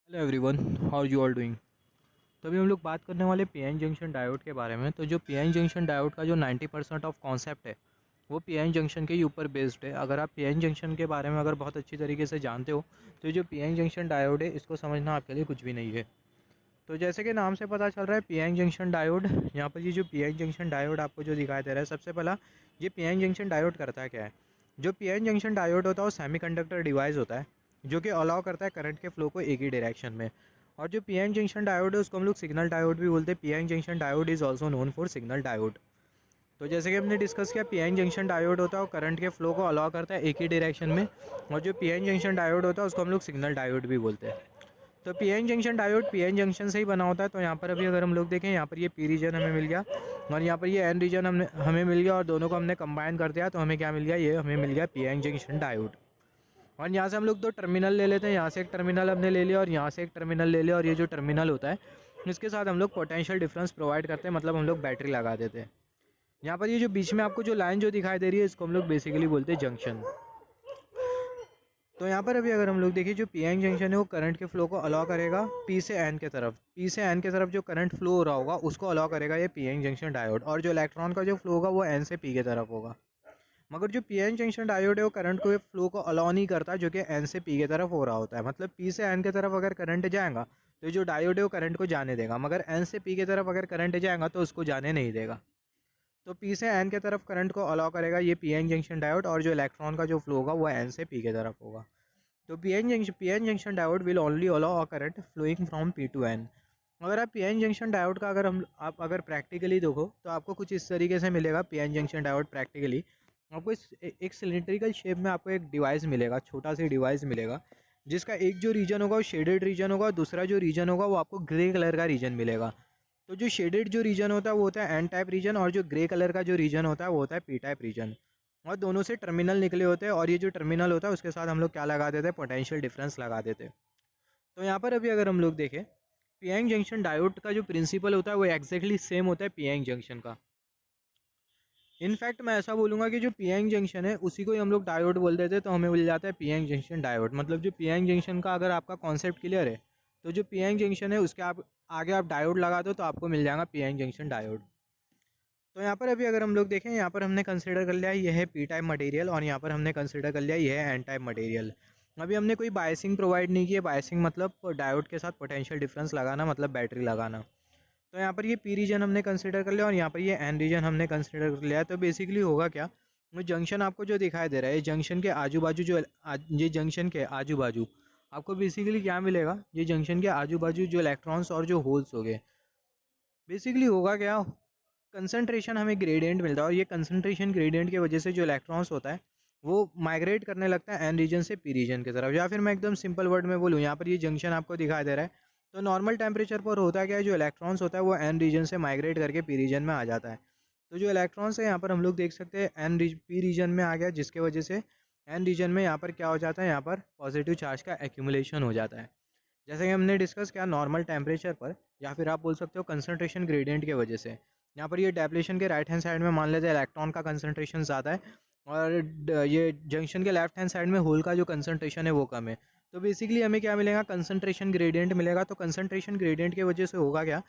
Hello everyone, how are you all doing. तो अभी हम लोग बात करने वाले पीएन जंक्शन डायोड के बारे में। तो जो पीएन जंक्शन डायोड का जो 90% ऑफ कॉन्सेप्ट है वो पीएन जंक्शन के ही ऊपर बेस्ड है। अगर आप पीएन जंक्शन के बारे में अगर बहुत अच्छी तरीके से जानते हो तो जो पीएन जंक्शन डायोड है इसको समझना आपके लिए कुछ भी नहीं है। तो जैसे कि नाम से पता चल रहा है पीएन जंक्शन डायोड, यहाँ पर ये जो पीएन जंक्शन डायोड आपको जो दिखाई दे रहा है, सबसे पहला ये पीएन जंक्शन डायोड करता है क्या है। जो पीएन जंक्शन डायोड होता है वो सेमीकंडक्टर डिवाइस होता है जो कि अलाउ करता है करंट के फ्लो को एक ही डायरेक्शन में। और जो पीएन जंक्शन डायोड है उसको हम लोग सिग्नल डायोड भी बोलते हैं। PN junction diode is also known for signal diode. तो जैसे कि हमने डिस्कस किया, पीएन जंक्शन डायोड होता है वो करंट के फ्लो को अलाउ करता है एक ही डायरेक्शन में। और जो पीएन जंक्शन डायोड होता है उसको हम लोग सिग्नल डायोड भी बोलते हैं। तो PN junction diode PN junction से ही बना होता है। तो यहाँ पर अभी अगर हम लोग देखें, यहाँ पर ये पी रीजन हमें मिल गया और यहाँ पर ये एन रीजन हमें मिल गया, और दोनों को हमने कंबाइन कर दिया तो हमें क्या मिल गया, ये हमें मिल गया पीएन जंक्शन डायोड। और यहाँ से हम लोग दो टर्मिनल ले लेते हैं। यहाँ से एक टर्मिनल हमने ले लिया और यहाँ से एक टर्मिनल ले लिया, और ये जो टर्मिनल होता है इसके साथ हम लोग पोटेंशियल डिफरेंस प्रोवाइड करते हैं, मतलब हम लोग बैटरी लगा देते हैं। यहाँ पर ये जो बीच में आपको जो लाइन जो दिखाई दे रही है इसको हम लोग बेसिकली बोलते हैं जंक्शन। तो यहाँ पर अभी अगर हम लोग देखिए, जो पीएन जंक्शन है वो करंट के फ्लो को अलाउ करेगा पी से एन के तरफ। पी से एन के तरफ जो करंट फ्लो हो रहा होगा उसको अलाउ करेगा ये पीएन जंक्शन डायोड, और जो इलेक्ट्रॉन का जो फ्लो होगा वो एन से पी के तरफ होगा। मगर जो पीएन जंक्शन डायोड है वो करंट को फ्लो को अलाउ नहीं करता, जो कि एन से पी के तरफ हो रहा होता है। मतलब पी से एन के तरफ अगर करंट जाएगा तो जो डायोड है वो करंट को जाने देगा, मगर एन से पी की तरफ अगर करंट जाएगा तो उसको जाने नहीं देगा। तो पी से एन के तरफ करंट को अलाउ करेगा ये पीएन जंक्शन डायोड, और जो इलेक्ट्रॉन का जो फ्लो होगा वो एन से पी के तरफ होगा। तो PN junction diode will only allow a current flowing from P to N. अगर आप पीएन जंक्शन डायोड का आप अगर प्रैक्टिकली देखो तो आपको कुछ इस तरीके से मिलेगा। पीएन जंक्शन डायोड प्रैक्टिकली आपको एक सिलिंड्रिकल शेप में आपको एक डिवाइस मिलेगा, छोटा सा डिवाइस मिलेगा, जिसका एक जो रीजन होगा वो शेडेड रीजन होगा, और दूसरा जो रीजन होगा वो आपको ग्रे कलर का रीजन मिलेगा। तो जो शेडेड जो रीजन होता है वो होता है एन टाइप रीजन, और जो ग्रे कलर का जो रीजन होता है वो होता है पी टाइप रीजन। और दोनों से टर्मिनल निकले होते हैं, और ये जो टर्मिनल होता है उसके साथ हम लोग क्या लगा देते हैं, पोटेंशियल डिफरेंस लगा देते हैं। तो यहाँ पर अभी अगर हम लोग देखें, पीएन जंक्शन डायोड का जो प्रिंसिपल होता है वो एक्जैक्टली सेम होता है पीएन जंक्शन का। इनफैक्ट मैं ऐसा बोलूँगा कि जो पीएन जंक्शन है उसी को ही हम लोग डायोड बोल देते हैं, तो हमें मिल जाता है पीएन जंक्शन डायोड। मतलब जो पीएन जंक्शन का अगर आपका कॉन्सेप्ट क्लियर है तो जो पीएन जंक्शन है उसके आप आगे आप डायोड लगा दो तो आपको मिल जाएगा पीएन जंक्शन डायोड। तो यहाँ पर अभी अगर हम लोग देखें, यहाँ पर हमने कंसिडर कर लिया ये है पी टाइप मटेरियल, और यहाँ पर हमने कंसिडर कर लिया ये है एन टाइप मटेरियल। अभी हमने कोई बायसिंग प्रोवाइड नहीं की है। बायसिंग मतलब डायोड के साथ पोटेंशियल डिफरेंस लगाना, मतलब बैटरी लगाना। तो यहाँ पर ये पी रीजन हमने कंसिडर कर लिया और यहाँ पर ये एन रीजन हमने कंसिडर कर लिया है। तो बेसिकली होगा क्या, वो जंक्शन आपको जो दिखाई दे रहा है, जंक्शन के आजू बाजू ये जंक्शन के आजू बाजू आपको बेसिकली क्या मिलेगा, ये जंक्शन के आजू बाजू जो इलेक्ट्रॉन्स और जो होल्स हो गए, बेसिकली होगा क्या, कंसंट्रेशन हमें ग्रेडियंट मिलता है, और ये कंसंट्रेशन ग्रेडियंट की वजह से जो इलेक्ट्रॉन्स होता है वो माइग्रेट करने लगता है एन रीजन से पी रीजन की तरफ। या फिर मैं एकदम सिंपल वर्ड में बोलूँ, यहाँ पर ये जंक्शन आपको दिखाई दे रहा है, तो नॉर्मल टेम्परेचर पर होता क्या है, जो इलेक्ट्रॉन्स होता है वो एन रीजन से माइग्रेट करके पी रीजन में आ जाता है। तो जो इलेक्ट्रॉन्स है यहाँ पर हम लोग देख सकते हैं पी रीजन में आ गया, जिसके वजह से एन रीजन में यहाँ पर क्या हो जाता है, यहाँ पर पॉजिटिव चार्ज का एक्यूमुलेशन हो जाता है। जैसे कि हमने डिस्कस किया, नॉर्मल टेम्परेचर पर या फिर आप बोल सकते हो कंसंट्रेशन ग्रेडियंट की वजह से, यहाँ पर ये डेप्लेशन के राइट हैंड साइड में मान लेते हैं इलेक्ट्रॉन का कंसंट्रेशन ज़्यादा है, और ये जंक्शन के लेफ्ट हैंड साइड में होल का जो कंसंट्रेशन है वो कम है। तो बेसिकली हमें क्या मिलेगा, कंसंट्रेशन ग्रेडियंट मिलेगा। तो कंसंट्रेशन ग्रेडियंट की वजह से होगा क्या,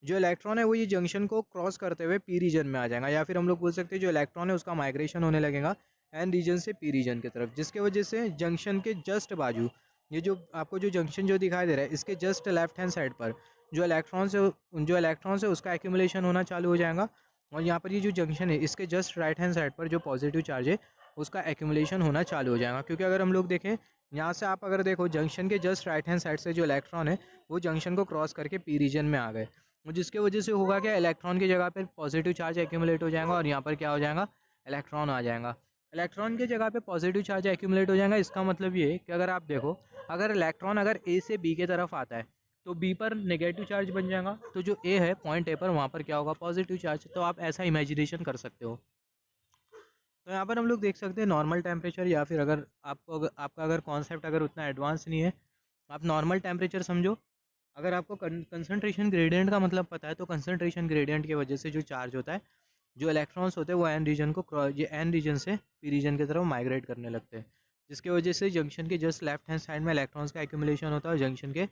जो इलेक्ट्रॉन है वो ये जंक्शन को क्रॉस करते हुए पी रीजन में आ जाएगा, या फिर हम लोग बोल सकते हैं जो इलेक्ट्रॉन है उसका माइग्रेशन होने लगेगा एन रीजन से पी रीजन की तरफ, जिसके वजह से जंक्शन के जस्ट बाजू ये जो आपको जो जंक्शन जो दिखाई दे रहा है इसके जस्ट लेफ्ट हैंड साइड पर जो इलेक्ट्रॉन्स है उसका एक्यूमुलेशन होना चालू हो जाएगा, और यहाँ पर ये जो जंक्शन है इसके जस्ट राइट हैंड साइड पर जो पॉजिटिव चार्ज है उसका एक्यूमुलेशन होना चालू हो जाएगा। क्योंकि अगर हम लोग देखें, यहाँ से आप अगर देखो जंक्शन के जस्ट राइट हैंड साइड से जो इलेक्ट्रॉन है वो जंक्शन को क्रॉस करके पी रीजन में आ गए, जिसके वजह से होगा क्या, इलेक्ट्रॉन की जगह पर पॉजिटिव चार्ज एक्यूमुलेट हो जाएगा, और यहाँ पर क्या हो जाएगा, इलेक्ट्रॉन आ जाएगा। इलेक्ट्रॉन की जगह पे पॉजिटिव चार्ज एक्यूमुलेट हो जाएगा। इसका मतलब ये है कि अगर आप देखो, अगर इलेक्ट्रॉन अगर ए से बी की तरफ आता है तो बी पर नेगेटिव चार्ज बन जाएगा, तो जो ए है पॉइंट ए पर वहाँ पर क्या होगा, पॉजिटिव चार्ज। तो आप ऐसा इमेजिनेशन कर सकते हो। तो यहाँ पर हम लोग देख सकते हैं नॉर्मल टेम्परेचर, या फिर अगर आपका अगर कॉन्सेप्ट अगर उतना एडवांस नहीं है, आप नॉर्मल टेम्परेचर समझो। अगर आपको कंसंट्रेशन ग्रेडियंट का मतलब पता है, तो कंसंट्रेशन ग्रेडियंट की वजह से जो चार्ज होता है, जो इलेक्ट्रॉन्स होते हैं वो एन रीजन को ये एन रीजन से पी रीजन की तरफ माइग्रेट करने लगते हैं, जिसकी वजह से जंक्शन के जस्ट लेफ्ट हैंड साइड में इलेक्ट्रॉन्स का एक्यूमुलेशन होता है, और जंक्शन के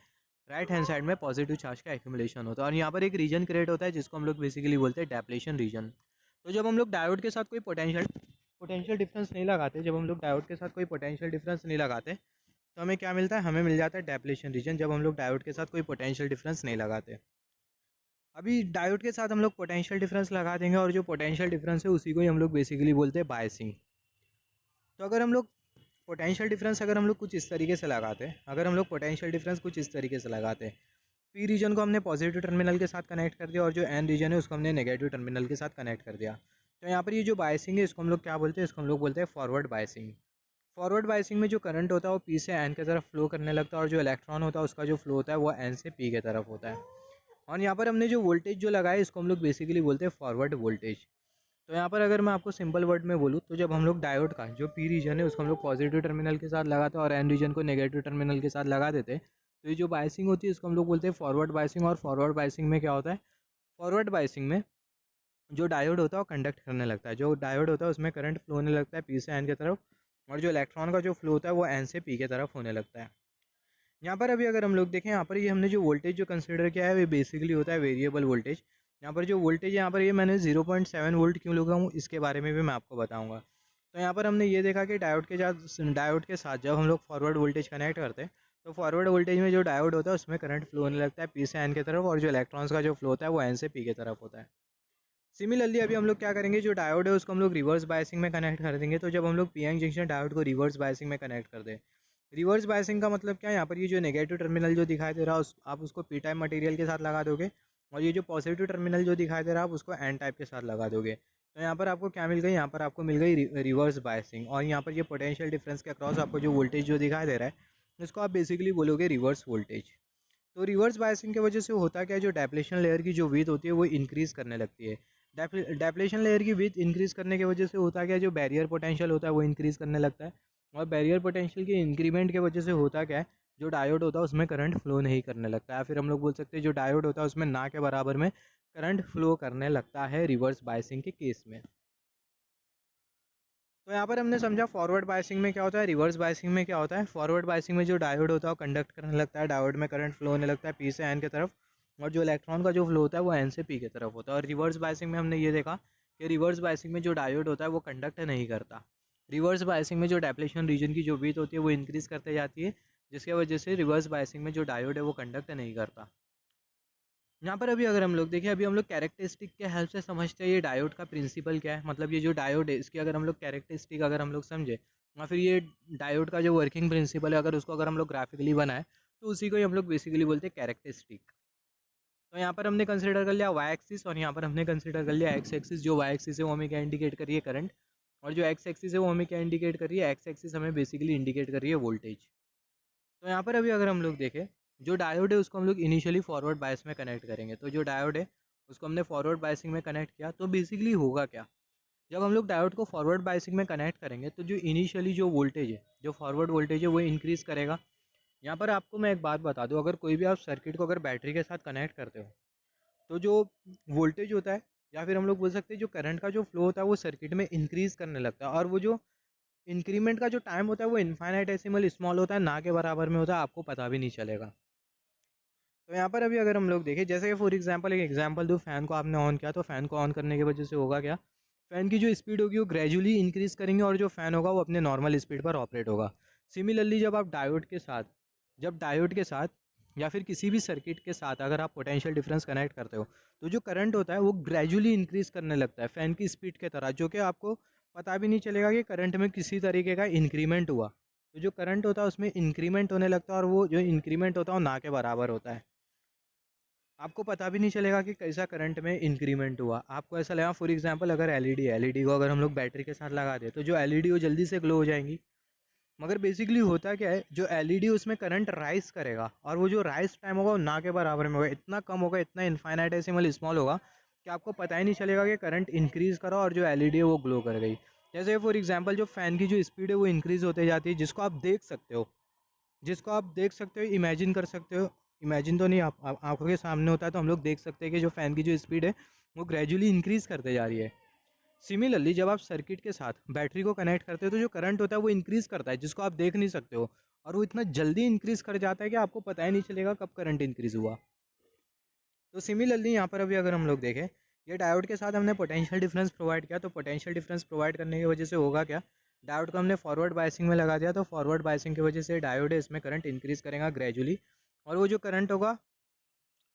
राइट हैंड साइड में पॉजिटिव चार्ज का एक्यूमुलेशन होता है और यहाँ पर एक रीजन क्रिएट होता है जिसको हम लोग बेसिकली बोलते हैं डेप्लेशन रीजन। तो जब हम लोग डायोड के साथ कोई पोटेंशियल पोटेंशियल डिफरेंस नहीं लगाते, जब हम लोग डायोड के साथ कोई पोटेंशियल डिफरेंस नहीं लगाते तो हमें क्या मिलता है, हमें मिल जाता है डेप्लेशन रीजन, जब हम लोग डायोड के साथ कोई पोटेंशियल डिफरेंस नहीं लगाते। अभी डायोड के साथ हम लोग पोटेंशियल डिफरेंस लगा देंगे और जो पोटेंशियल डिफरेंस है उसी को ही हम लोग बेसिकली बोलते हैं बायसिंग। तो अगर हम लोग पोटेंशियल डिफरेंस अगर हम लोग कुछ इस तरीके से लगाते हैं, अगर हम लोग पोटेंशियल डिफरेंस कुछ इस तरीके से लगाते हैं, पी रीजन को हमने पॉजिटिव टर्मिनल के साथ कनेक्ट कर दिया और जो एन रीजन है उसको हमने नेगेटिव टर्मिनल के साथ कनेक्ट कर दिया। तो यहाँ पर ये जो बायसिंग है इसको हम लोग क्या बोलते हैं, इसको हम लोग बोलते हैं फॉरवर्ड बायसिंग। फॉरवर्ड बायसिंग में जो करंट होता है वो पी से एन की तरफ फ्लो करने लगता है और जो इलेक्ट्रॉन होता है उसका जो फ्लो होता है वो एन से पी की तरफ होता है। और यहाँ पर हमने जो वोल्टेज जो लगाया इसको हम लोग बेसिकली बोलते हैं फॉरवर्ड वोल्टेज। तो यहाँ पर अगर मैं आपको सिंपल वर्ड में बोलूँ तो जब हम लोग डायोड का जो पी रीजन है उसको हम लोग पॉजिटिव टर्मिनल के साथ लगाते हैं और एन रीजन को नेगेटिव टर्मिनल के साथ लगा देते हैं, तो ये जो बायसिंग होती है इसको हम लोग बोलते हैं फॉरवर्ड बायसिंग। और फॉरवर्ड बायसिंग में क्या होता है, फॉरवर्ड बायसिंग में जो डायोड होता है वो कंडक्ट करने लगता है, जो डायोड होता है उसमें करंट फ्लो होने लगता है पी से एन की तरफ और जो इलेक्ट्रॉन का जो फ्लो होता है वो एन से पी की तरफ होने लगता है। यहाँ पर अभी अगर हम लोग देखें, यहाँ पर ये हमने जो वोल्टेज जो कंसिडर किया है वो बेसिकली होता है वेरिएबल वोल्टेज। यहाँ पर जो वोल्टेज है यहाँ पर ये मैंने 0.7 वोल्ट क्यों लगा हूँ इसके बारे में भी मैं आपको बताऊँगा। तो यहाँ पर हमने ये देखा कि डायोड के साथ जब हम लोग फॉरवर्ड वोल्टेज कनेक्ट करते हैं तो फॉरवर्ड वोल्टेज में जो डायोड होता है उसमें करंट फ्लो होने लगता है पी से एन की तरफ और जो इलेक्ट्रॉन्स का जो फ्लो होता है वो एन से पी की तरफ होता है। सिमिलरली अभी हम लोग क्या करेंगे, जो डायोड है उसको हम लोग रिवर्स बायसिंग में कनेक्ट कर देंगे। तो जब हम लोग पी एन जंक्शन डायोड को रिवर्स बायसिंग में कनेक्ट कर दें, रिवर्स बायसिंग का मतलब क्या है, यहाँ पर ये जो नेगेटिव टर्मिनल जो दिखाई दे रहा है आप उसको पी टाइप मटेरियल के साथ लगा दोगे और ये जो पॉजिटिव टर्मिनल जो दिखाई दे रहा है आप उसको एन टाइप के साथ लगा दोगे। तो यहाँ पर आपको क्या मिल गई, यहाँ पर आपको मिल गई रिवर्स बायसिंग। और यहाँ पर ये पोटेंशियल डिफरेंस के अक्रॉस आपको जो वोल्टेज जो दिखाई दे रहा है इसको आप बेसिकली बोलोगे रिवर्स वोल्टेज। तो रिवर्स बायसिंग की वजह से होता क्या है, जो डेप्लेशन लेयर की जो विड्थ होती है वो इंक्रीज़ करने लगती है। डेप्लेशन लेयर की विड्थ इंक्रीज़ करने की वजह से होता क्या है, जो बैरियर पोटेंशियल होता है वो इंक्रीज़ करने लगता है और बैरियर पोटेंशियल के इंक्रीमेंट की वजह से होता क्या है, जो डायोड होता है उसमें करंट फ्लो नहीं करने लगता है। फिर हम लोग बोल सकते हैं जो डायोड होता है उसमें ना के बराबर में करंट फ्लो करने लगता है रिवर्स बायसिंग के केस में। तो यहाँ पर हमने समझा फॉरवर्ड बायसिंग में क्या होता है, रिवर्स बायसिंग में क्या होता है। फॉरवर्ड बायसिंग में जो डायोड होता है वो कंडक्ट करने लगता है, डायोड में करंट फ्लो होने लगता है पी से एन की तरफ और जो इलेक्ट्रॉन का जो फ्लो होता है वो एन से पी की तरफ होता है। और रिवर्स बायसिंग में हमने ये देखा कि रिवर्स बायसिंग में जो डायोड होता है वो कंडक्ट नहीं करता। रिवर्स बायसिंग में जो डेप्लेशन रीजन की जो विड्थ होती है वो इंक्रीज़ करते जाती है, जिसकी वजह से रिवर्स बायसिंग में जो डायोड है वो कंडक्ट नहीं करता। यहाँ पर अभी अगर हम लोग देखें, अभी हम लोग कैरेक्टरिस्टिक के हेल्प से समझते हैं ये डायोड का प्रिंसिपल क्या है। मतलब ये जो डायोड है इसकी अगर हम लोग कैरेक्टरिस्टिक अगर हम लोग समझे या फिर ये डायोड का जो वर्किंग प्रिंसिपल है अगर उसको अगर हम लोग ग्राफिकली बनाए तो उसी को ही हम लोग बेसिकली बोलते हैं कैरेक्टरिस्टिक। तो यहाँ पर हमने कंसिडर कर लिया वाई एक्सिस और यहाँ पर हमने कंसिडर कर लिया एक्स एक्सिस। जो वाई एक्सिस है वो हमें क्या इंडिकेट करिए करंट और जो एक्स एक्सिस है वो हमें क्या इंडिकेट करिए, एक्स एक्सिस हमें बेसिकली इंडिकेट करिए वोल्टेज। तो यहाँ पर अभी अगर हम लोग देखें, जो डायोड है उसको हम लोग इनिशियली फॉरवर्ड बायस में कनेक्ट करेंगे। तो जो डायोड है उसको हमने फॉरवर्ड बायसिंग में कनेक्ट किया तो बेसिकली होगा क्या, जब हम लोग डायोड को फॉरवर्ड बायसिंग में कनेक्ट करेंगे तो जो इनिशियली जो वोल्टेज है, जो फॉरवर्ड वोल्टेज है वो इंक्रीज़ करेगा। यहाँ पर आपको मैं एक बात बता दूँ, अगर कोई भी आप सर्किट को अगर बैटरी के साथ कनेक्ट करते हो तो जो वोल्टेज होता है या फिर हम लोग बोल सकते हैं जो करंट का जो फ्लो होता है वो सर्किट में इंक्रीज़ करने लगता है और वो जो इंक्रीमेंट का जो टाइम होता है वो इनफाइनाइटेसिमल स्मॉल होता है, ना के बराबर में होता है, आपको पता भी नहीं चलेगा। तो यहाँ पर अभी अगर हम लोग देखें, जैसे कि फॉर एग्जांपल एक एग्जांपल दूँ, फ़ैन को आपने ऑन किया तो फ़ैन को ऑन करने की वजह से होगा क्या, फ़ैन की जो स्पीड होगी वो ग्रेजुअली इंक्रीज़ करेंगे और जो फ़ैन होगा वो अपने नॉर्मल स्पीड पर ऑपरेट होगा। सिमिलरली जब आप डायोड के साथ या फिर किसी भी सर्किट के साथ अगर आप पोटेंशियल डिफरेंस कनेक्ट करते हो तो जो करंट होता है वो ग्रेजुअली इंक्रीज़ करने लगता है फ़ैन की स्पीड के तरह, जो कि आपको पता भी नहीं चलेगा कि करंट में किसी तरीके का इंक्रीमेंट हुआ। तो जो करंट होता है उसमें इंक्रीमेंट होने लगता है और वो जो इंक्रीमेंट होता है वो ना के बराबर होता है, आपको पता भी नहीं चलेगा कि कैसा करंट में इंक्रीमेंट हुआ। आपको ऐसा लगा फॉर एग्जांपल अगर एलईडी को अगर हम लोग बैटरी के साथ लगा दें तो जो एलईडी वो जल्दी से ग्लो हो जाएंगी, मगर बेसिकली होता क्या है, जो एलईडी उसमें करंट राइज करेगा और वो जो राइज टाइम होगा वो ना के बराबर में होगा, इतना कम होगा, इतना इनफाइनाइटेसिमल स्मॉल होगा कि आपको पता ही नहीं चलेगा कि करंट इंक्रीज़ करा और जो एलईडी है वो ग्लो कर गई। जैसे फॉर एग्जांपल जो फ़ैन की जो स्पीड है वो इंक्रीज़ होते जाती है, जिसको आप देख सकते हो, इमेजिन कर सकते हो। इमेजिन तो नहीं, आप आंखों के सामने होता है तो हम लोग देख सकते हैं कि जो फ़ैन की जो स्पीड है वो ग्रेजुअली इंक्रीज़ करते जा रही है। सिमिलरली जब आप सर्किट के साथ बैटरी को कनेक्ट करते हो तो जो करंट होता है वो इंक्रीज़ करता है, जिसको आप देख नहीं सकते हो और वो इतना जल्दी इंक्रीज़ कर जाता है कि आपको पता ही नहीं चलेगा कब करंट इंक्रीज़ हुआ। तो सिमिलरली यहाँ पर अभी अगर हम लोग देखें, ये डायोड के साथ हमने पोटेंशियल डिफरेंस प्रोवाइड किया, तो पोटेंशियल डिफरेंस प्रोवाइड करने की वजह से होगा क्या, डायोड को हमने फॉरवर्ड बायसिंग में लगा दिया, तो फॉरवर्ड बायसिंग की वजह से डायोड है इसमें करंट इंक्रीज़ करेगा ग्रेजुअली, और वो जो करंट होगा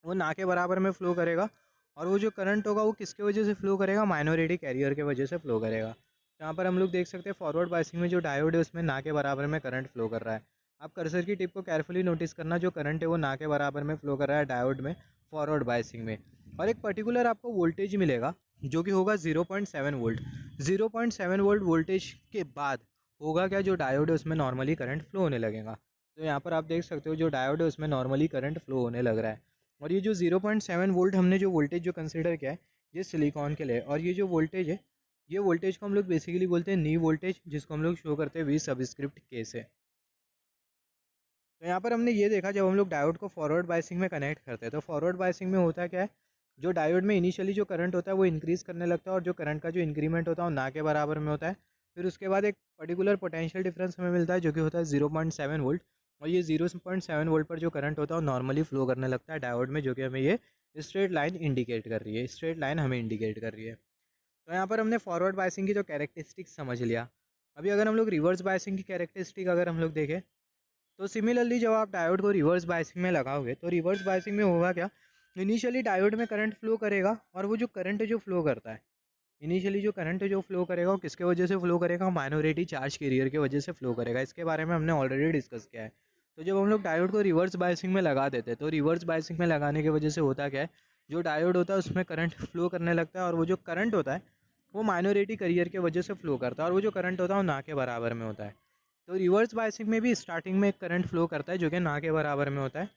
वो ना के बराबर में फ़्लो करेगा। और वो जो करंट होगा वो किसके वजह से फ़्लो करेगा, माइनॉरिटी कैरियर के वजह से फ़्लो करेगा। तो यहाँ पर हम लोग देख सकते हैं फॉरवर्ड बायसिंग में जो डायोड है उसमें ना के बराबर में करंट फ़्लो कर रहा है। आप कर्सर की टिप को केयरफुली नोटिस करना, जो करंट है वो ना के बराबर में फ़्लो कर रहा है डायोड में फॉरवर्ड बायसिंग में। और एक पर्टिकुलर आपको वोल्टेज मिलेगा जो कि होगा 0.7 वोल्ट। 0.7 वोल्ट वोल्टेज के बाद होगा क्या, जो डायोड है उसमें नॉर्मली करंट फ्लो होने लगेगा। तो यहाँ पर आप देख सकते हो जो डायोड है उसमें नॉर्मली करंट फ्लो होने लग रहा है। और ये जो 0.7 वोल्ट हमने जो वोल्टेज जो कंसिडर किया है ये सिलिकॉन के लिए, और ये जो वोल्टेज है ये वोल्टेज को हम लोग बेसिकली बोलते हैं नी वोल्टेज, जिसको हम लोग शो करते हैं वी सबस्क्रिप्ट के से। तो यहाँ पर हमने ये देखा, जब हम लोग डायोड को फॉरवर्ड बायसिंग में कनेक्ट करते हैं तो फॉरवर्ड बायसिंग में होता क्या है, जो डायोड में इनिशियली जो करंट होता है वो इंक्रीज़ करने लगता है, और जो करंट का जो इंक्रीमेंट होता है वो ना के बराबर में होता है। फिर उसके बाद एक पर्टिकुलर पोटेंशियल डिफरेंस हमें मिलता है जो कि होता है 0.7 वोल्ट, और ये 0.7 वोल्ट पर जो करंट होता है वो नॉर्मली फ्लो करने लगता है डायोड में, जो कि हमें ये स्ट्रेट लाइन इंडिकेट कर रही है, स्ट्रेट लाइन हमें इंडिकेट कर रही है। तो यहाँ पर हमने फॉरवर्ड बायसिंग की जो कैरेक्टरिस्टिक्स समझ लिया। अभी अगर हम लोग रिवर्स बायसिंग की कैरेक्टरिस्टिक अगर हम लोग देखें, तो सिमिलरली जब आप डायोड को रिवर्स बायसिंग में लगाओगे तो रिवर्स बायसिंग में होगा क्या, इनिशियली डायोड में करंट फ्लो करेगा, और वो जो करंट जो फ्लो करता है, इनिशियली जो करंट जो फ्लो करेगा वो किसके वजह से फ्लो करेगा, माइनॉरिटी चार्ज कैरियर की वजह से फ्लो करेगा। इसके बारे में हमने ऑलरेडी डिस्कस किया है। तो जब हम लोग डायोड को रिवर्स बायसिंग में लगा देते हैं तो रिवर्स बायसिंग में लगाने की वजह से होता क्या है, जो डायोड होता है उसमें करंट फ्लो करने लगता है, और वो जो करंट होता है वो माइनॉरिटी कैरियर की वजह से फ्लो करता है, और वो जो करंट होता है वो ना के बराबर में होता है। तो रिवर्स बायसिंग में भी स्टार्टिंग में एक करंट फ्लो करता है जो कि ना के बराबर में होता है,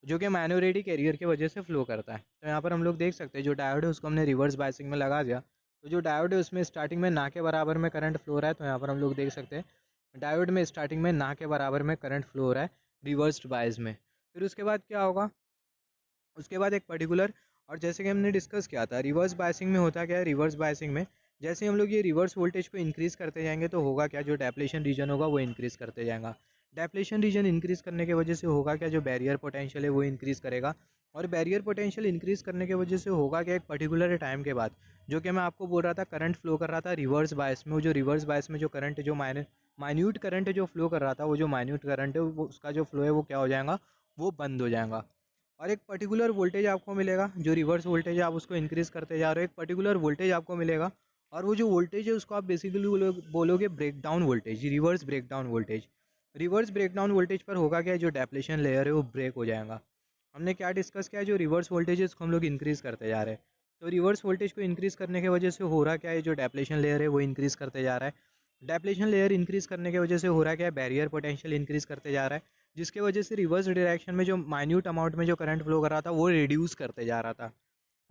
जो कि माइनॉरिटी कैरियर की वजह से फ्लो करता है। तो यहाँ पर हम लोग देख सकते हैं जो डायोड है उसको हमने रिवर्स बायसिंग में लगा दिया, तो जो डायोड है उसमें स्टार्टिंग में ना के बराबर में करंट फ्लो हो रहा है। तो यहाँ पर हम लोग देख सकते हैं डायोड में स्टार्टिंग में ना के बराबर में करंट फ्लो हो रहा है रिवर्स्ड बायस में। फिर उसके बाद क्या होगा, उसके बाद एक पर्टिकुलर, और जैसे कि हमने डिस्कस किया था रिवर्स बायसिंग में होता क्या है, रिवर्स बायसिंग में जैसे हम लोग ये रिवर्स वोल्टेज को इंक्रीज़ करते जाएंगे तो होगा क्या, जो डेप्लेशन रीजन होगा वो इंक्रीज़ करते जाएगा। डेप्लेशन रीजन इंक्रीज़ करने की वजह से होगा क्या, जो बैरियर पोटेंशियल है वो इंक्रीज़ करेगा, और बैरियर पोटेंशियल इंक्रीज़ करने की वजह से होगा क्या, एक पर्टिकुलर टाइम के बाद, जो कि मैं आपको बोल रहा था करंट फ्लो कर रहा था रिवर्स बायस में, वो जो रिवर्स बायस में जो करंट जो माइन्यूट करंट जो फ्लो कर रहा था, वो जो माइन्यूट करंट है वो उसका जो फ्लो है वो क्या हो जाएगा, वो बंद हो जाएगा। और एक पर्टिकुलर वोल्टेज आपको मिलेगा, जो रिवर्स वोल्टेज है आप उसको इंक्रीज़ करते जा रहे हो, एक पर्टिकुलर वोल्टेज आपको मिलेगा, और वो जो वोल्टेज है उसको आप बेसिकली बोलोगे breakdown voltage, reverse breakdown voltage. Reverse breakdown voltage पर होगा क्या, जो डेप्लेशन लेयर है वो ब्रेक हो जाएगा। हमने क्या डिस्कस किया, जो रिवर्स वोल्टेज है उसको हम लोग इंक्रीज़ करते जा रहे हैं, तो रिवर्स वोल्टेज को इंक्रीज़ करने की वजह से हो रहा क्या है, जो डेप्लेशन लेयर है वो इंक्रीज़ करते जा रहा है। डेप्लेशन लेयर इंक्रीज़ करने की वजह से हो रहा क्या है, बैरियर पोटेंशियल इंक्रीज़ करते जा रहा है, जिसके वजह से रिवर्स डायरेक्शन में जो माइन्यूट अमाउंट में जो करंट फ्लो कर रहा था वो रिड्यूस करते जा रहा था।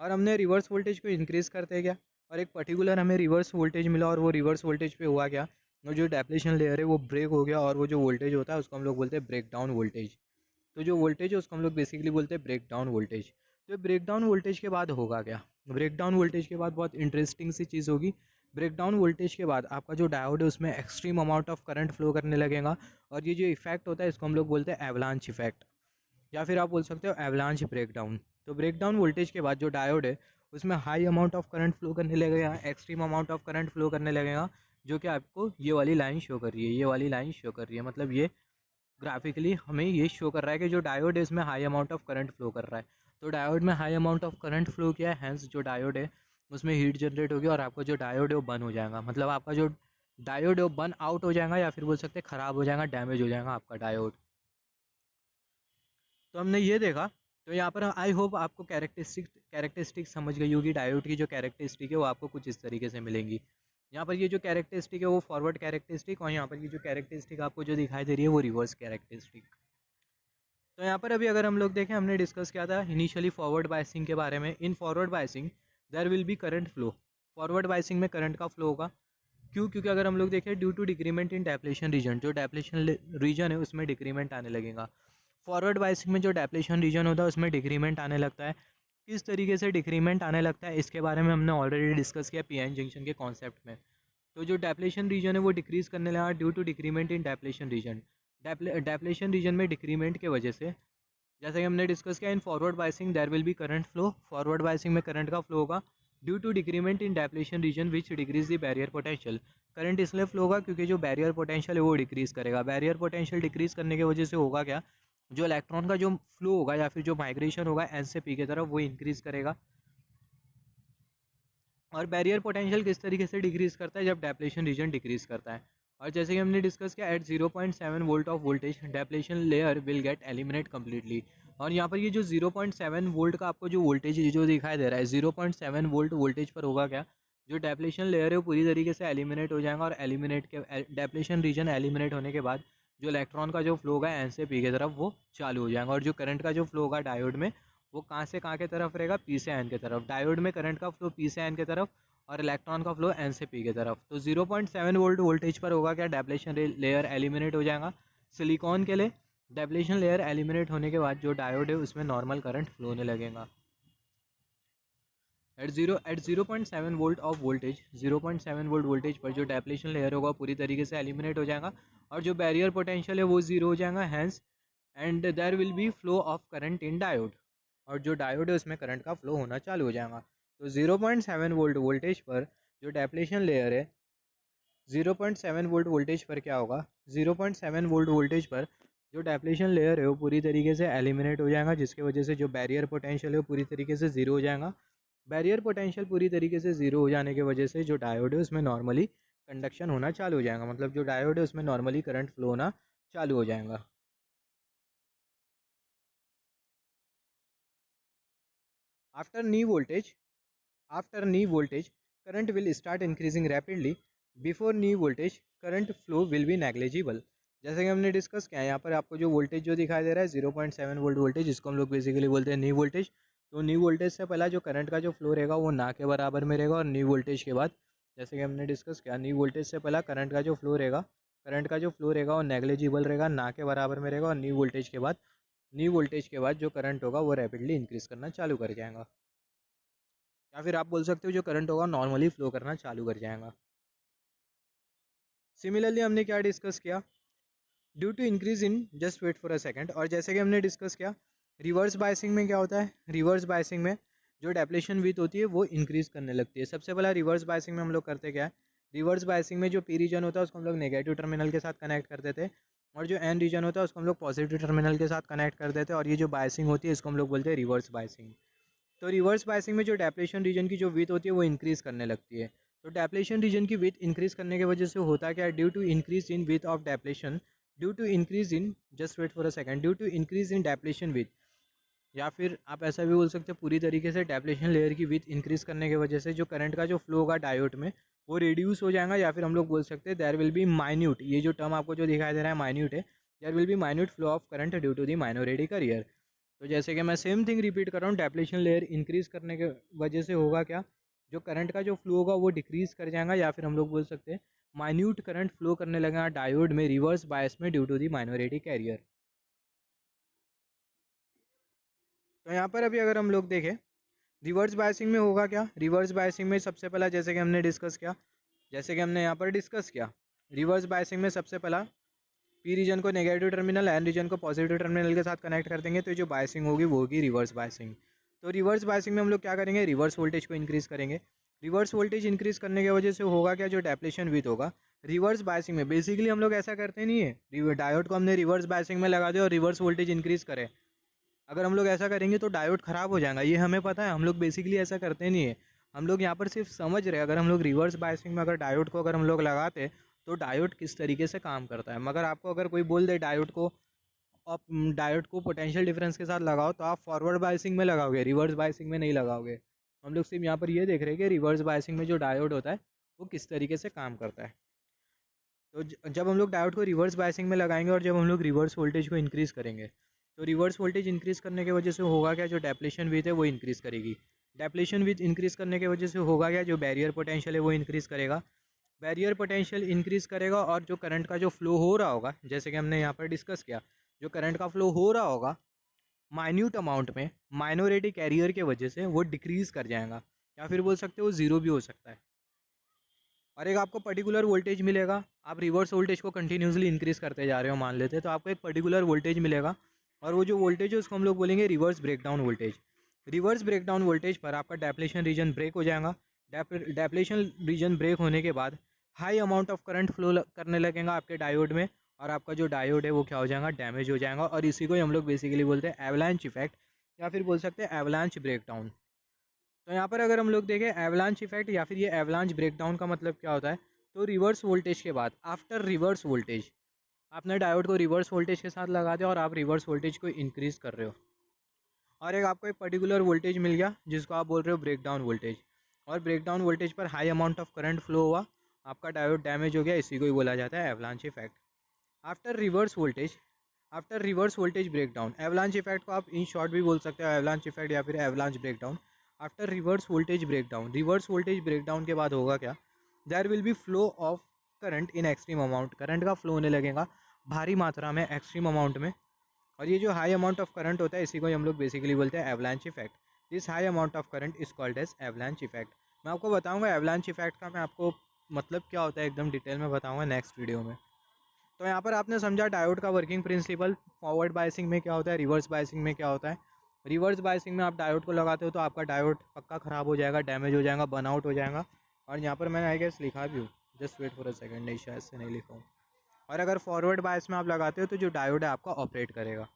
और हमने रिवर्स वोल्टेज को इंक्रीज़ करते गया, और एक पर्टिकुलर हमें रिवर्स वोल्टेज मिला, और वो रिवर्स वोल्टेज पे हुआ क्या, वो जो डेप्लेशन लेयर है वो ब्रेक हो गया, और वो जो वोल्टेज होता है उसको हम लोग बोलते हैं ब्रेक डाउन वोल्टेज। तो जो वोल्टेज है उसको हम लोग बेसिकली बोलते हैं ब्रेक डाउन वोल्टेज। तो ब्रेक डाउन वोल्टेज के बाद होगा क्या, ब्रेक डाउन वोल्टेज के बाद बहुत इंटरेस्टिंग सी चीज़ होगी। ब्रेक डाउन वोल्टेज के बाद आपका जो डायोड है उसमें extreme amount of current flow करने लगेगा, और ये जो इफेक्ट होता है इसको हम लोग बोलते हैं एवलांच इफेक्ट, या फिर आप बोल सकते हो एवलांच ब्रेकडाउन। तो ब्रेकडाउन वोल्टेज के बाद जो डायोड है उसमें high amount of current flow करने लगेगा, extreme amount of current flow करने लगेगा, जो कि आपको ये वाली लाइन शो कर रही है, ये वाली लाइन शो कर रही है, मतलब ये ग्राफिकली हमें ये शो कर रहा है कि जो डायोड है इसमें high amount of current flow कर रहा है। तो डायोड में high amount of current flow किया है, हैंस जो डायोड है उसमें हीट जनरेट होगी, और आपका जो डायोड है वो बंद हो जाएगा, मतलब आपका जो डायोड है वो बर्न आउट हो जाएगा, या फिर बोल सकते हैं ख़राब हो जाएगा, डैमेज हो जाएगा आपका डायोड। तो हमने ये देखा, तो यहाँ पर आई होप आपको कैरेक्टरिस्टिक समझ गई होगी, डायोड की जो कैरेक्टरिस्टिक है वो आपको कुछ इस तरीके से मिलेंगी। यहाँ पर ये जो कैरेक्टरिस्टिक है वो फॉरवर्ड कैरेक्टरिस्टिक, और यहाँ पर ये जो कैरेक्टरिस्टिक आपको जो दिखाई दे रही है वो रिवर्स कैरेक्टरिस्टिक। तो यहाँ पर अभी अगर हम लोग देखें, हमने डिस्कस किया था इनिशियली फॉरवर्ड बायसिंग के बारे में। In forward biasing there will be current flow, forward biasing में करंट का फ्लो होगा। क्यों, क्योंकि अगर हम लोग देखें due to decrement in depletion region, जो डेप्लेशन रीजन है उसमें डिक्रीमेंट आने लगेगा। फॉरवर्ड बायसिंग में जो डेप्लेशन रीजन होता है उसमें डिक्रीमेंट आने लगता है। किस तरीके से डिक्रीमेंट आने लगता है इसके बारे में हमने ऑलरेडी डिस्कस किया पीएन जंक्शन के कॉन्सेप्ट में। तो जो डेप्लेशन रीजन है वो डिक्रीज़ करने लगा due to decrement in depletion region. Depletion region में डिक्रीमेंट के वजह से, जैसे कि हमने डिस्कस किया, in forward biasing there will be current flow, forward biasing में करंट का फ्लो होगा due to decrement in depletion region which decrease the barrier potential. Current इसलिए फ्लो होगा क्योंकि जो बैरियर पोटेंशियल है वो डिक्रीज करेगा। बैरियर पोटेंशियल डिक्रीज करने की वजह से होगा क्या, जो इलेक्ट्रॉन का जो फ्लो होगा या फिर जो माइग्रेशन होगा एन से पी की तरफ वो इंक्रीज करेगा। और बैरियर पोटेंशियल किस तरीके से डिक्रीज करता है, जब डेप्लेशन रीजन डिक्रीज करता है। और जैसे कि हमने डिस्कस किया, at 0.7 volt of voltage depletion layer will get eliminate completely. और यहाँ पर ये जो 0.7 वोल्ट का आपको जो वोल्टेज जो दिखाई दे रहा है, 0.7 वोल्ट वोल्टेज पर होगा क्या, जो डेप्लेशन लेयर है वो पूरी तरीके से एलिमिनेट हो जाएगा। और एलिमिनेट के डेप्लेशन रीजन एलिमिनेट होने के बाद जो इलेक्ट्रॉन का जो फ्लो होगा एन से पी की तरफ वो चालू हो जाएगा। और जो करंट का जो फ्लो होगा डायोड में वो कहाँ से कहाँ की तरफ रहेगा, पी से एन की तरफ। डायोड में करंट का फ्लो पी से एन की तरफ और इलेक्ट्रॉन का फ्लो एन से पी की तरफ। तो 0.7 वोल्ट वोल्टेज पर होगा क्या, डेप्लेशन लेयर एलिमिनेट हो जाएगा। सिलिकॉन के लिए डेप्लेशन लेयर एलिमिनेट होने के बाद जो डायोड है उसमें नॉर्मल करंट फ्लो होने लगेगा। At 0.7 volt of voltage, 0.7 volt voltage पर जो डेप्लेशन लेयर होगा पूरी तरीके से एलिमिनेट हो जाएगा और जो बैरियर पोटेंशियल है वो जीरो हो जाएगा। Hence and there will be flow of current in diode, और जो डायोड है उसमें करंट का फ्लो होना चालू हो जाएगा। तो 0.7 वोल्ट वोल्टेज पर जो डेप्लेशन लेयर है, 0.7 वोल्ट वोल्टेज पर क्या होगा, 0.7 वोल्ट वोल्टेज पर जो डेप्लेशन लेयर है वो पूरी तरीके से एलिमिनेट हो जाएगा, जिसकी वजह से जो बैरियर पोटेंशियल है वो पूरी तरीके से ज़ीरो हो जाएगा। बैरियर पोटेंशियल पूरी तरीके से ज़ीरो हो जाने की वजह से जो डायोड है उसमें नॉर्मली कंडक्शन होना चालू हो जाएगा, मतलब जो डायोड है उसमें नॉर्मली करंट फ्लो होना चालू हो जाएगा। After knee voltage, after knee voltage current will start increasing rapidly, before knee voltage current flow will be negligible। जैसे कि हमने डिस्कस किया है, यहाँ पर आपको जो वोल्टेज जो दिखाई दे रहा है 0.7 वोल्ट वोल्टेज, जिसको हम लोग बेसिकली बोलते हैं नी वोल्टेज। तो नी वोल्टेज से पहला जो करंट का जो फ्लो रहेगा वो ना के बराबर में रहेगा, और नी वोल्टेज के बाद, जैसे कि हमने डिस्कस किया, नी वोल्टेज से पहला करंट का जो फ्लो रहेगा, करंट का जो फ्लो रहेगा वो नेग्लिजिबल रहेगा, ना के बराबर में रहेगा। और नी वोल्टेज के बाद, नी वोल्टेज के बाद जो करंट होगा वो रैपिडली इंक्रीज करना चालू कर जाएगा, या फिर आप बोल सकते हो जो करंट होगा नॉर्मली फ्लो करना चालू कर जाएगा। सिमिलरली हमने क्या डिस्कस किया, due to increase in, just wait for a second, और जैसे कि हमने डिस्कस किया रिवर्स बायसिंग में क्या होता है, रिवर्स बायसिंग में जो डेप्लेशन विथ होती है वो इंक्रीज करने लगती है। सबसे पहला रिवर्स बायसिंग में हम लोग करते क्या है, रिवर्स बायसिंग में जो पी रीजन होता है उसको हम लोग नेगेटिव टर्मिनल के साथ कनेक्ट कर देते हैं, और जो एन रीजन होता है उसको हम लोग पॉजिटिव टर्मिनल के साथ कनेक्ट कर देते हैं, और ये जो बायसिंग होती है इसको हम लोग बोलते हैं रिवर्स बायसिंग। तो रिवर्स बायसिंग में जो डेप्लेशन रीजन की जो विथ होती है वो इंक्रीज़ करने लगती है। तो डेप्लेशन रीजन की विथ इंक्रीज़ करने की वजह से होता क्या है, due to increase in width of depletion, due to increase in, just wait for a second, due to increase in depletion width, या फिर आप ऐसा भी बोल सकते हैं पूरी तरीके से डेप्लेशन लेयर की विथ इंक्रीज़ करने की वजह से जो करंट का जो फ्लो होगा डायोड में वो रिड्यूस हो जाएगा, या फिर हम लोग बोल सकते हैं देयर विल बी माइन्यूट, ये जो टर्म आपको जो दिखाई दे रहा है माइन्यूट है, there will be minute flow of current due to the minority carrier. तो जैसे कि मैं सेम थिंग रिपीट कर रहा हूँ, डेप्लेशन लेयर इंक्रीज़ करने के वजह से होगा क्या, जो करंट का जो फ्लो होगा वो डिक्रीज़ कर जाएगा, या फिर हम लोग बोल सकते हैं माइन्यूट करंट फ्लो करने लगेगा डायोड में रिवर्स बायस में due to the minority carrier. तो यहाँ पर अभी अगर हम लोग देखें रिवर्स बायसिंग में होगा क्या, रिवर्स बायसिंग में सबसे पहला जैसे कि हमने डिस्कस किया, जैसे कि हमने यहाँ पर डिस्कस किया, रिवर्स बायसिंग में सबसे पहला पी रीजन को नेगेटिव टर्मिनल, एन रीजन को पॉजिटिव टर्मिनल के साथ कनेक्ट कर देंगे, तो जो बायसिंग होगी वो होगी रिवर्स बायसिंग। तो रिवर्स बायसिंग में हम लोग क्या करेंगे, रिवर्स वोल्टेज को इंक्रीज़ करेंगे। रिवर्स वोल्टेज इंक्रीज़ करने की वजह से होगा क्या, जो डेप्लेशन विथ होगा रिवर्स बायसिंग में, बेसिकली हम लोग ऐसा करते नहीं है, डायोड को हमने रिवर्स बायसिंग में लगा दिया और रिवर्स वोल्टेज इंक्रीज़ करें, अगर हम लोग ऐसा करेंगे तो डायोड ख़राब हो जाएगा, ये हमें पता है, हम लोग बेसिकली ऐसा करते नहीं है। हम लोग यहाँ पर सिर्फ समझ रहे हैं, अगर हम लोग रिवर्स बायसिंग में अगर डायोड को अगर हम लोग लगाते तो डायोड किस तरीके से काम करता है। मगर आपको अगर कोई बोल दे डायोड को, आप डायोड को पोटेंशियल डिफरेंस के साथ लगाओ, तो आप फॉरवर्ड बायसिंग में लगाओगे, रिवर्स बायसिंग में नहीं लगाओगे। हम लोग सिर्फ यहाँ पर ये देख रहे हैं कि रिवर्स बायसिंग में जो डायोड होता है वो किस तरीके से काम करता है। तो जब हम लोग डायोड को रिवर्स बायसिंग में लगाएंगे और जब हम लोग रिवर्स वोल्टेज को इंक्रीज़ करेंगे, तो रिवर्स वोल्टेज इंक्रीज़ करने की वजह से होगा क्या, जो डेप्लेशन विथ है वो इंक्रीज़ करेगी। डेप्लेशन विथ इंक्रीज़ करने की वजह से होगा क्या, जो बैरियर पोटेंशियल है वो इंक्रीज़ करेगा। बैरियर पोटेंशियल इंक्रीज़ करेगा और जो करंट का जो फ्लो हो रहा होगा, जैसे कि हमने यहाँ पर डिस्कस किया, जो करंट का फ्लो हो रहा होगा माइन्यूट अमाउंट में माइनॉरिटी कैरियर के वजह से वो डिक्रीज़ कर जाएगा, या फिर बोल सकते हो ज़ीरो भी हो सकता है। और एक आपको पर्टिकुलर वोल्टेज मिलेगा। आप रिवर्स वोल्टेज को कंटिन्यूसली इंक्रीज़ करते जा रहे हो मान लेते हैं, तो आपको एक पर्टिकुलर वोल्टेज मिलेगा और वो जो वोल्टेज है उसको हम लोग बोलेंगे reverse breakdown voltage. Reverse breakdown voltage पर आपका डेप्लेशन रीजन ब्रेक हो जाएगा। डेप्लेशन रीजन ब्रेक होने के बाद high amount of current flow करने लगेगा आपके डायोड में, और आपका जो डायोड है वो क्या हो जाएगा, डैमेज हो जाएगा। और इसी को हम लोग बेसिकली बोलते हैं एवलांच इफेक्ट, या फिर बोल सकते हैं एवलांच ब्रेकडाउन। तो यहाँ पर अगर हम लोग देखें एवलांच इफेक्ट या फिर ये एवलांच ब्रेकडाउन का मतलब क्या होता है, तो रिवर्स वोल्टेज के बाद आफ्टर रिवर्स वोल्टेज आपने डायोड को रिवर्स वोल्टेज के साथ लगा दिया और आप रिवर्स वोल्टेज को इंक्रीज़ कर रहे हो, और एक आपको एक पर्टिकुलर वोल्टेज मिल गया जिसको आप बोल रहे हो ब्रेकडाउन वोल्टेज। और ब्रेकडाउन वोल्टेज पर high amount of current flow हुआ, आपका डायोड डैमेज हो गया, इसी को ही बोला जाता है avalanche effect. After reverse voltage, after reverse voltage breakdown, avalanche effect को आप इन शॉर्ट भी बोल सकते हो एवलांच इफेक्ट या फिर avalanche breakdown. After reverse voltage breakdown, reverse voltage breakdown के बाद होगा क्या, there will be flow of current in extreme amount, current का फ्लो होने लगेगा भारी मात्रा में, एक्सट्रीम अमाउंट में। और ये जो हाई अमाउंट ऑफ करंट होता है इसी को हम लोग बेसिकली बोलते हैं avalanche effect. This high amount of current is called as avalanche effect. मैं आपको बताऊंगा एवलांच इफेक्ट का, मैं आपको मतलब क्या होता है एकदम डिटेल में बताऊंगा नेक्स्ट वीडियो में। तो यहाँ पर आपने समझा डायोड का वर्किंग प्रिंसिपल, फॉरवर्ड बायसिंग में क्या होता है, रिवर्स बायसिंग में क्या होता है। रिवर्स बायसिंग में आप डायोड को लगाते हो तो आपका डायोड पक्का ख़राब हो जाएगा, डैमेज हो जाएगा, बर्नआउट हो जाएगा। और यहाँ पर मैंने आई गेस लिखा भी हूँ, just wait for a second, नहीं शायद से नहीं लिखा हूँ। और अगर फॉरवर्ड बायस में आप लगाते हो तो जो डायोड है आपका ऑपरेट करेगा।